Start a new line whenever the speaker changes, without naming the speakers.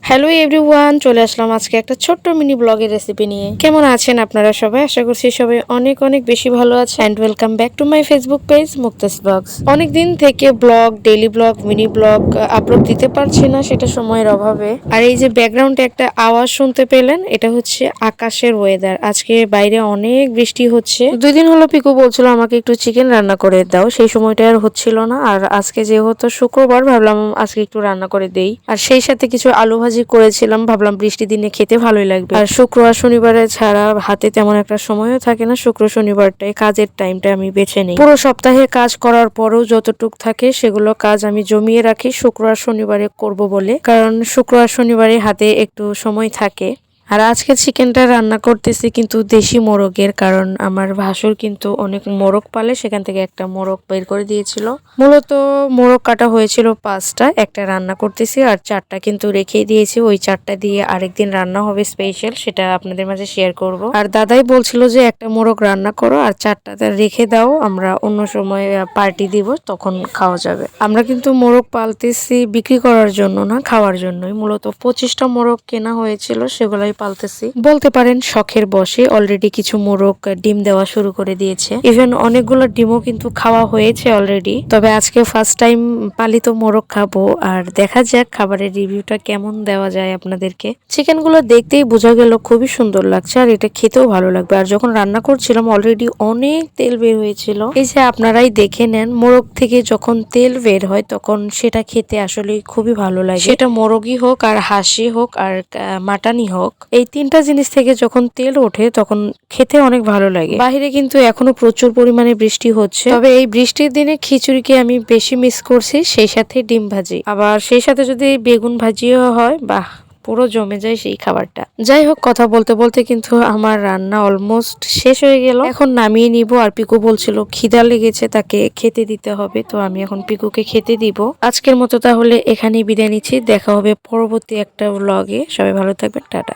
Hello everyone, চলে আসলাম আজকে একটা ছোট্ট মিনি ব্লগের রেসিপি নিয়ে। কেমন আছেন আপনারা সবাই? আশা করছি সবাই অনেক অনেক বেশি ভালো আছে। And welcome back to my Facebook page Mukta's blogs. অনেকদিন থেকে blog, daily blog, mini blog upload দিতে পারছি না, সেটা সময়ের অভাবে। আর এই যে ব্যাকগ্রাউন্ডে একটা আওয়াজ শুনতে পেলেন, এটা হচ্ছে আকাশের ওয়েদার। আজকে বাইরে অনেক বৃষ্টি হচ্ছে। 2 দিন হলো পিকু বলছিল আমাকে একটু চিকেন রান্না করে দাও, সেই সময়টা আর হচ্ছিল না। আর আজকে যেহেতু শুক্রবার, ভাবলাম আজকে একটু রান্না করে দেই। আর সেই সাথে কিছু আলু ভাজি করেছিলাম, ভাবলাম বৃষ্টি দিনে খেতে ভালোই লাগবে। আর শুক্র আর শনিবারে ছাড়া হাতে তেমন একটা সময়ও থাকে না, শুক্র শনিবারটাই কাজের টাইমটা আমি বেছে নিই। পুরো সপ্তাহে কাজ করার পরেও যতটুক থাকে সেগুলো কাজ আমি জমিয়ে রাখি শুক্র আর শনিবারে করব বলে, কারণ শুক্র আর শনিবারে হাতে একটু সময় থাকে। আর আজকে চিকেনটা রান্না করতেছি কিন্তু দেশি মোরগের, কারণ আমার ভাসুর কিন্তু অনেক মোরগ পালে, সেখান থেকে একটা মোরগ বের করে দিয়েছিল। মূলত মোরগ কাটা হয়েছিল 5টা, একটা রান্না করতেছি আর 4টা কিন্তু রেখেই দিয়েছি। ওই 4টা দিয়ে আরেকদিন রান্না হবে স্পেশাল, সেটা আপনাদের মাঝে শেয়ার করব। আর দাদাই বলছিল যে একটা মোরগ রান্না করো আর 4টা রেখে দাও, আমরা অন্য সময় পার্টি দিব, তখন খাওয়া যাবে। আমরা কিন্তু মোরগ পালতেছি বিক্রি করার জন্য না, খাওয়ার জন্যই। মূলত 25টা মোরগ কেনা হয়েছিল, সেগুলাই পালতেছি বলতে পারেন শখের বসে। অলরেডি কিছু মোরগ ডিম দেওয়া শুরু করে দিয়েছে, ইভেন অনেকগুলো ডিমও কিন্তু খাওয়া হয়েছে অলরেডি। তবে আজকে ফার্স্ট টাইম পালিত মোরগ খাবো, আর দেখা যাক খাবারের রিভিউটা কেমন দেওয়া যায় আপনাদেরকে। চিকেন গুলো দেখতেই বোঝা গেল খুবই সুন্দর লাগছে, আর এটা খেতেও ভালো লাগবে। আর যখন রান্না করছিলাম অলরেডি অনেক তেল বের হয়েছিল। এই যে আপনারাই দেখে নেন, মোরগ থেকে যখন তেল বের হয় তখন সেটা খেতে আসলে খুবই ভালো লাগে। সেটা মোরগই হোক আর হাঁসি হোক আর মাটনই হোক, এই 3টা জিনিস থেকে যখন তেল ওঠে তখন খেতে অনেক ভালো লাগে। বাহিরে কিন্তু এখনো প্রচুর পরিমাণে বৃষ্টি হচ্ছে, তবে এই বৃষ্টির দিনে খিচুড়িকে আমি বেশি মিস করছি, সেই সাথে ডিম ভাজি, আবার সেই সাথে যদি বেগুন ভাজিও হয়, বাহ, পুরো জমে যায় সেই খাবারটা। যাই হোক, কথা বলতে বলতে কিন্তু আমার রান্না অলমোস্ট শেষ হয়ে গেল। এখন নামিয়ে নিব। আর পিকু বলছিল খিদা লেগেছে, তাকে খেতে দিতে হবে, তো আমি এখন পিকুকে খেতে দিব। আজকের মতো তাহলে এখানেই বিদায় নিচ্ছি, দেখা হবে পরবর্তী একটা ব্লগে। সবাই ভালো থাকবেন, টাটা।